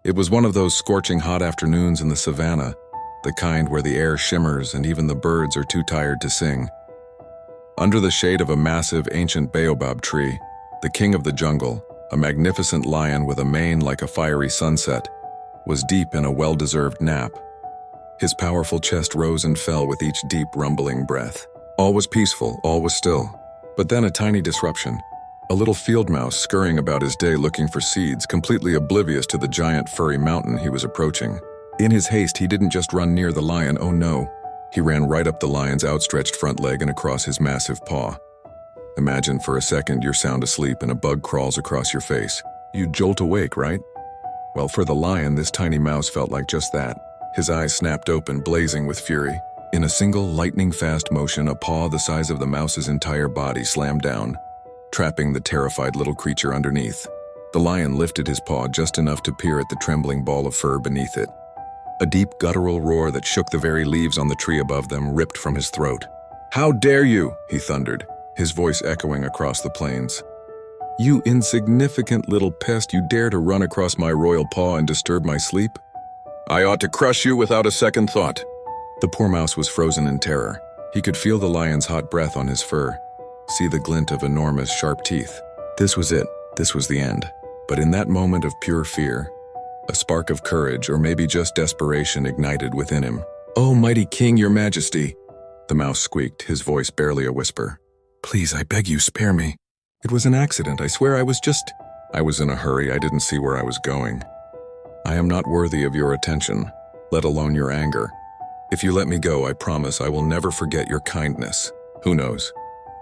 It was one of those scorching hot afternoons in the savannah, the kind where the air shimmers and even the birds are too tired to sing. Under the shade of a massive ancient baobab tree, the king of the jungle, a magnificent lion with a mane like a fiery sunset, was deep in a well-deserved nap. His powerful chest rose and fell with each deep, rumbling breath. All was peaceful, all was still. But then a tiny disruption. A little field mouse scurrying about his day looking for seeds, completely oblivious to the giant furry mountain he was approaching. In his haste, he didn't just run near the lion, oh no. He ran right up the lion's outstretched front leg and across his massive paw. Imagine for a second you're sound asleep and a bug crawls across your face. You'd jolt awake, right? Well, for the lion, this tiny mouse felt like just that. His eyes snapped open, blazing with fury. In a single lightning-fast motion, a paw the size of the mouse's entire body slammed down, trapping the terrified little creature underneath. The lion lifted his paw just enough to peer at the trembling ball of fur beneath it. A deep guttural roar that shook the very leaves on the tree above them ripped from his throat. "How dare you!" he thundered, his voice echoing across the plains. "You insignificant little pest, you dare to run across my royal paw and disturb my sleep? I ought to crush you without a second thought." The poor mouse was frozen in terror. He could feel the lion's hot breath on his fur, see the glint of enormous, sharp teeth. This was it. This was the end. But in that moment of pure fear, a spark of courage, or maybe just desperation, ignited within him. "Oh, mighty king, your majesty," the mouse squeaked, his voice barely a whisper. "Please, I beg you, spare me. It was an accident, I swear. I was in a hurry. I didn't see where I was going. I am not worthy of your attention, let alone your anger. If you let me go, I promise I will never forget your kindness. Who knows?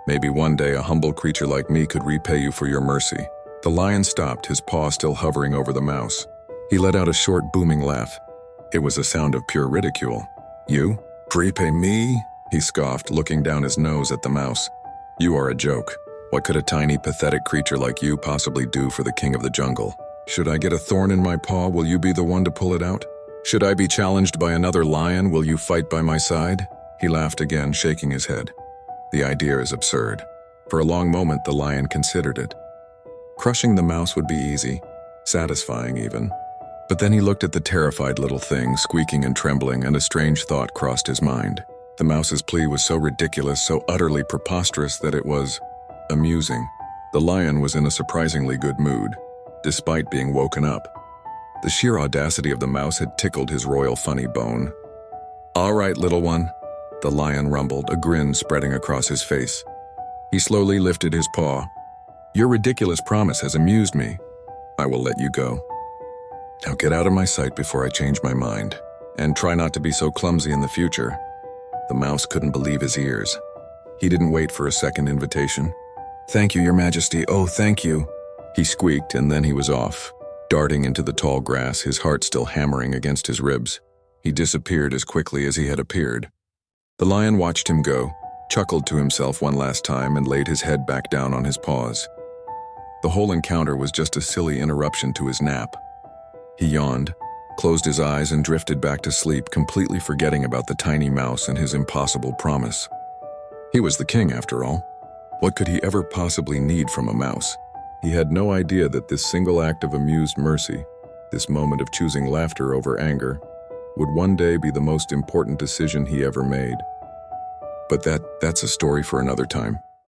Maybe one day a humble creature like me could repay you for your mercy." The lion stopped, his paw still hovering over the mouse. He let out a short, booming laugh. It was a sound of pure ridicule. "You? Repay me?" he scoffed, looking down his nose at the mouse. "You are a joke. What could a tiny, pathetic creature like you possibly do for the king of the jungle? Should I get a thorn in my paw, will you be the one to pull it out? Should I be challenged by another lion, will you fight by my side?" He laughed again, shaking his head. The idea is absurd. For a long moment, the lion considered it. Crushing the mouse would be easy, satisfying even. But then he looked at the terrified little thing, squeaking and trembling, and a strange thought crossed his mind. The mouse's plea was so ridiculous, so utterly preposterous that it was amusing. The lion was in a surprisingly good mood, despite being woken up. The sheer audacity of the mouse had tickled his royal funny bone. "All right, little one," the lion rumbled, a grin spreading across his face. He slowly lifted his paw. "Your ridiculous promise has amused me. I will let you go. Now get out of my sight before I change my mind, and try not to be so clumsy in the future." The mouse couldn't believe his ears. He didn't wait for a second invitation. "Thank you, your majesty, oh, thank you," he squeaked, and then he was off, darting into the tall grass, his heart still hammering against his ribs. He disappeared as quickly as he had appeared. The lion watched him go, chuckled to himself one last time, and laid his head back down on his paws. The whole encounter was just a silly interruption to his nap. He yawned, closed his eyes, and drifted back to sleep, completely forgetting about the tiny mouse and his impossible promise. He was the king, after all. What could he ever possibly need from a mouse? He had no idea that this single act of amused mercy, this moment of choosing laughter over anger, would one day be the most important decision he ever made. But that's a story for another time.